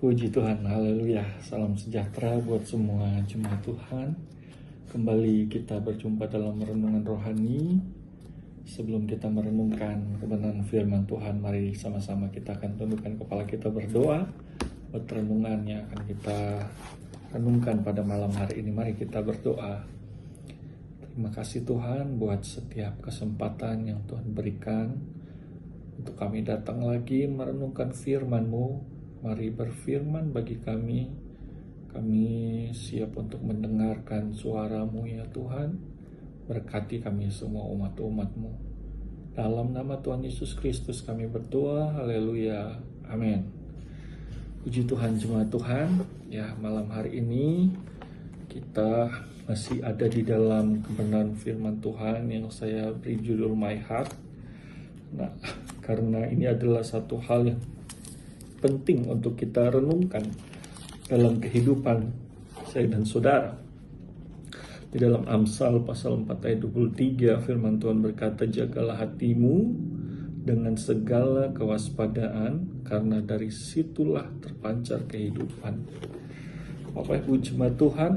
Puji Tuhan, haleluya. Salam sejahtera buat semua jemaat Tuhan. Kembali kita berjumpa dalam renungan rohani. Sebelum kita merenungkan kebenaran firman Tuhan, mari sama-sama kita akan tundukkan kepala kita berdoa buat renungan yang akan kita renungkan pada malam hari ini. Mari kita berdoa. Terima kasih Tuhan buat setiap kesempatan yang Tuhan berikan untuk kami datang lagi merenungkan firman-Mu. Mari berfirman bagi kami. Kami siap untuk mendengarkan suara-Mu ya Tuhan. Berkati kami semua umat-umat-Mu. Dalam nama Tuhan Yesus Kristus kami berdoa. Haleluya. Amin. Puji Tuhan jemaat Tuhan. Ya, malam hari ini kita masih ada di dalam kebenaran firman Tuhan yang saya beri judul My Heart. Nah, karena ini adalah satu hal yang penting untuk kita renungkan dalam kehidupan saya dan saudara. Di dalam Amsal pasal 4 ayat 23 firman Tuhan berkata, jagalah hatimu dengan segala kewaspadaan, karena dari situlah terpancar kehidupan. Bapak Ibu jemaat Tuhan,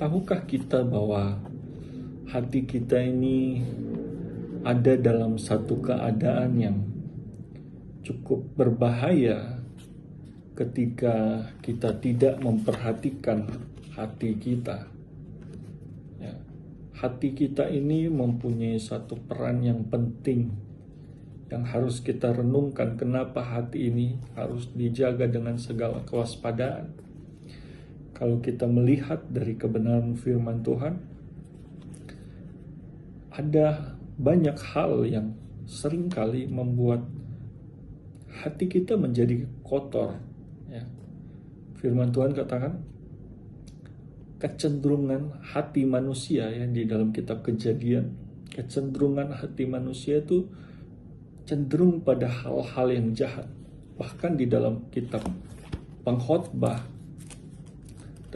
tahukah kita bahwa hati kita ini ada dalam satu keadaan yang cukup berbahaya ketika kita tidak memperhatikan hati kita. Ya, hati kita ini mempunyai satu peran yang penting yang harus kita renungkan. Kenapa hati ini harus dijaga dengan segala kewaspadaan? Kalau kita melihat dari kebenaran firman Tuhan, ada banyak hal yang seringkali membuat hati kita menjadi kotor. Ya. Firman Tuhan katakan kecenderungan hati manusia ya, di dalam kitab Kejadian. Kecenderungan hati manusia itu cenderung pada hal-hal yang jahat. Bahkan di dalam kitab Pengkhotbah,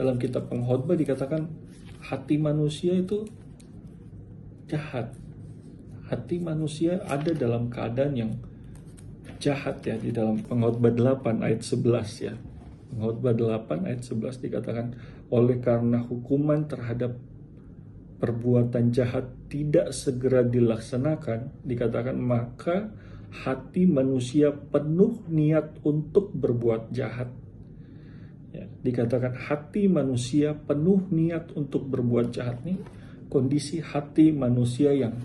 dalam kitab Pengkhotbah dikatakan hati manusia itu jahat. Hati manusia ada dalam keadaan yang jahat ya, di dalam Pengkhotbah 8 ayat 11 ya. Pengkhotbah 8 ayat 11 dikatakan, oleh karena hukuman terhadap perbuatan jahat tidak segera dilaksanakan, dikatakan maka hati manusia penuh niat untuk berbuat jahat. Ya, dikatakan hati manusia penuh niat untuk berbuat jahat. Nih kondisi hati manusia yang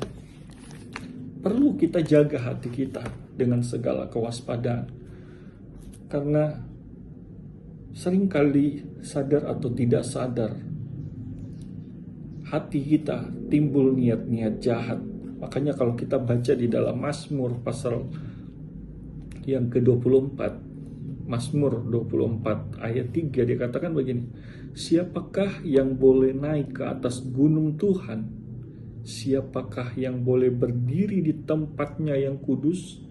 perlu kita jaga hati kita dengan segala kewaspadaan. Karena seringkali sadar atau tidak sadar, hati kita timbul niat-niat jahat. Makanya kalau kita baca di dalam Mazmur pasal yang ke-24, Mazmur 24 ayat 3 dikatakan begini, siapakah yang boleh naik ke atas gunung Tuhan? Siapakah yang boleh berdiri di tempatnya yang kudus?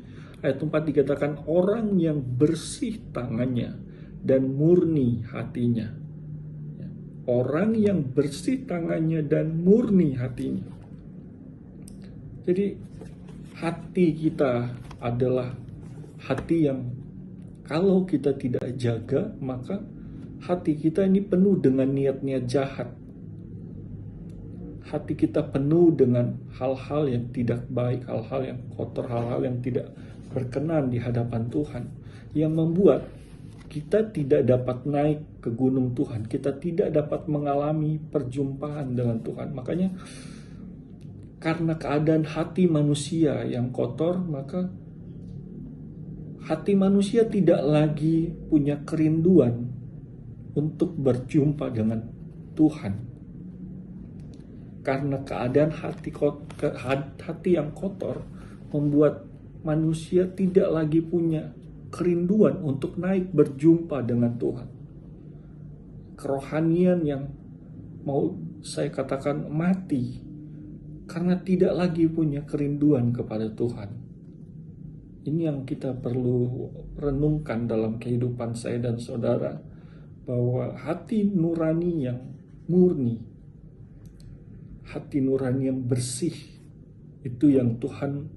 Ayat 4 dikatakan orang yang bersih tangannya dan murni hatinya. Orang yang bersih tangannya dan murni hatinya. Jadi hati kita adalah hati yang kalau kita tidak jaga, maka hati kita ini penuh dengan niat-niat jahat. Hati kita penuh dengan hal-hal yang tidak baik, hal-hal yang kotor, hal-hal yang tidak berkenan di hadapan Tuhan, yang membuat kita tidak dapat naik ke gunung Tuhan, kita tidak dapat mengalami perjumpaan dengan Tuhan. Makanya karena keadaan hati manusia yang kotor, maka hati manusia tidak lagi punya kerinduan untuk berjumpa dengan Tuhan. Karena keadaan hati yang kotor membuat manusia tidak lagi punya kerinduan untuk naik berjumpa dengan Tuhan. Kerohanian yang mau saya katakan mati karena tidak lagi punya kerinduan kepada Tuhan. Ini yang kita perlu renungkan dalam kehidupan saya dan saudara, bahwa hati nurani yang murni, hati nurani yang bersih, itu yang Tuhan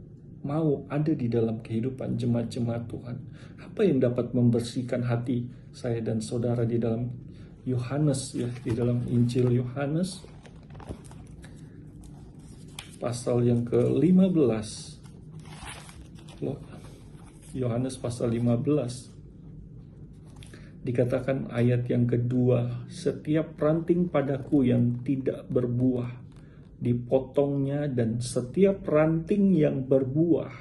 mau ada di dalam kehidupan jemaat-jemaat Tuhan. Apa yang dapat membersihkan hati saya dan saudara di dalam Yohanes, ya, di dalam Injil Yohanes pasal yang ke-15. Yohanes pasal 15 dikatakan ayat yang kedua, setiap ranting padaku yang tidak berbuah dipotongnya, dan setiap ranting yang berbuah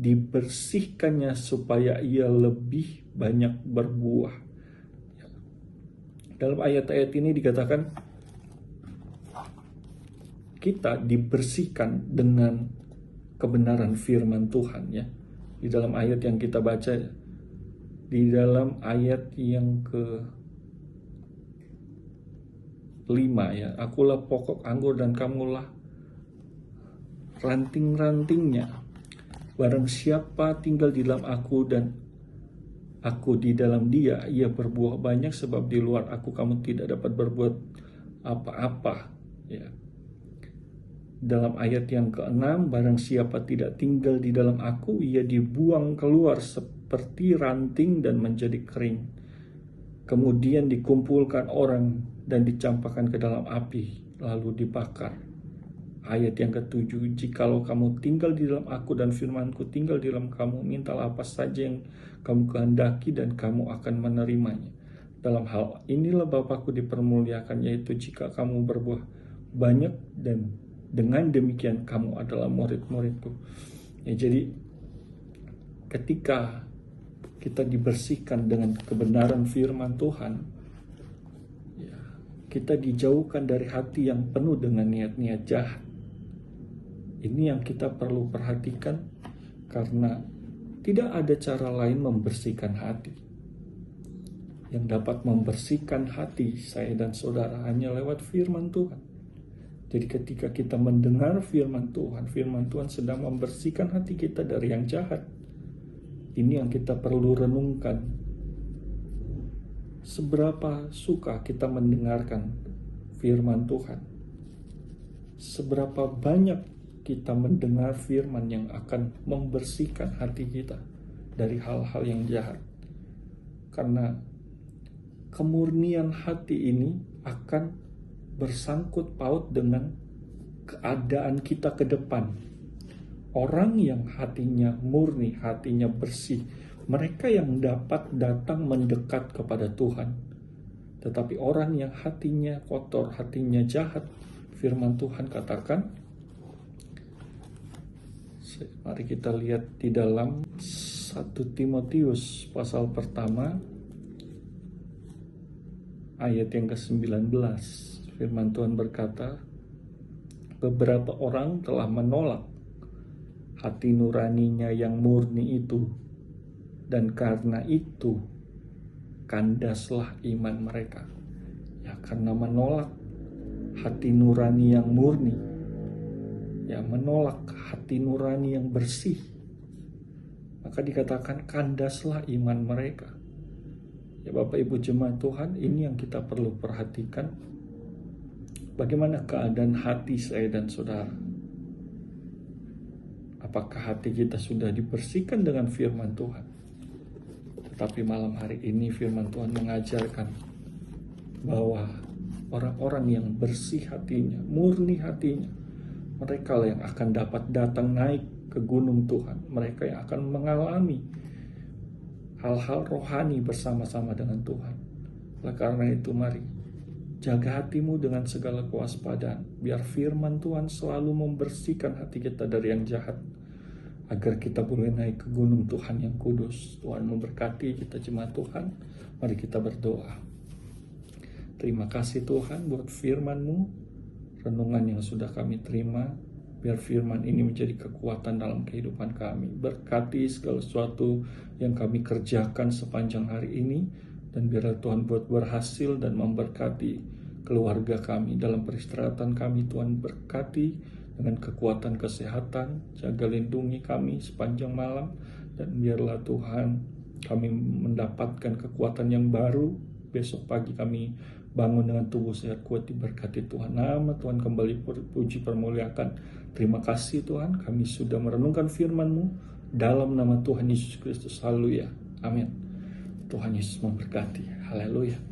dibersihkannya supaya ia lebih banyak berbuah. Dalam ayat-ayat ini dikatakan kita dibersihkan dengan kebenaran firman Tuhan, ya. Di dalam ayat yang kita baca, di dalam ayat yang ke-5, ya, akulah pokok anggur dan kamulah ranting-rantingnya. Barang siapa tinggal di dalam aku dan aku di dalam dia, ia berbuah banyak, sebab di luar aku kamu tidak dapat berbuat apa-apa, ya. Dalam ayat yang ke-6, barang siapa tidak tinggal di dalam aku, ia dibuang keluar seperti ranting dan menjadi kering. Kemudian dikumpulkan orang dan dicampakkan ke dalam api, lalu dibakar. Ayat yang ke-7, jikalau kamu tinggal di dalam aku dan firmanku tinggal di dalam kamu, mintalah apa saja yang kamu kehendaki dan kamu akan menerimanya. Dalam hal inilah Bapakku dipermuliakan, yaitu jika kamu berbuah banyak, dan dengan demikian kamu adalah murid-muridku. Ya, jadi ketika kita dibersihkan dengan kebenaran firman Tuhan, ya, kita dijauhkan dari hati yang penuh dengan niat-niat jahat. Ini yang kita perlu perhatikan, karena tidak ada cara lain membersihkan hati. Yang dapat membersihkan hati saya dan saudara hanya lewat firman Tuhan. Jadi ketika kita mendengar firman Tuhan sedang membersihkan hati kita dari yang jahat. Ini yang kita perlu renungkan. Seberapa suka kita mendengarkan firman Tuhan? Seberapa banyak kita mendengar firman yang akan membersihkan hati kita dari hal-hal yang jahat? Karena kemurnian hati ini akan bersangkut paut dengan keadaan kita ke depan. Orang yang hatinya murni, hatinya bersih, mereka yang dapat datang mendekat kepada Tuhan. Tetapi orang yang hatinya kotor, hatinya jahat, firman Tuhan katakan, mari kita lihat di dalam 1 Timotius pasal pertama ayat yang ke-19. Firman Tuhan berkata, beberapa orang telah menolak hati nuraninya yang murni itu, dan karena itu kandaslah iman mereka. Ya, karena menolak hati nurani yang murni, ya, menolak hati nurani yang bersih, maka dikatakan kandaslah iman mereka. Ya, Bapak Ibu jemaat Tuhan, ini yang kita perlu perhatikan. Bagaimana keadaan hati saya dan saudara? Apakah hati kita sudah dibersihkan dengan firman Tuhan? Tetapi malam hari ini firman Tuhan mengajarkan bahwa orang-orang yang bersih hatinya, murni hatinya, mereka lah yang akan dapat datang naik ke gunung Tuhan. Mereka yang akan mengalami hal-hal rohani bersama-sama dengan Tuhan. Oleh karena itu, mari jaga hatimu dengan segala kewaspadaan, biar firman Tuhan selalu membersihkan hati kita dari yang jahat, agar kita boleh naik ke gunung Tuhan yang kudus. Tuhan memberkati kita jemaat Tuhan. Mari kita berdoa. Terima kasih Tuhan buat firman-Mu, renungan yang sudah kami terima. Biar firman ini menjadi kekuatan dalam kehidupan kami. Berkati segala sesuatu yang kami kerjakan sepanjang hari ini, dan biarlah Tuhan buat berhasil dan memberkati keluarga kami dalam peristirahatan kami. Tuhan berkati dengan kekuatan kesehatan, jaga lindungi kami sepanjang malam, dan biarlah Tuhan kami mendapatkan kekuatan yang baru. Besok pagi kami bangun dengan tubuh sehat kuat diberkati Tuhan. Nama Tuhan kembali puji permuliakan. Terima kasih Tuhan, kami sudah merenungkan firman-Mu dalam nama Tuhan Yesus Kristus. Haleluya. Amin. Tuhan Yesus memberkati. Haleluya.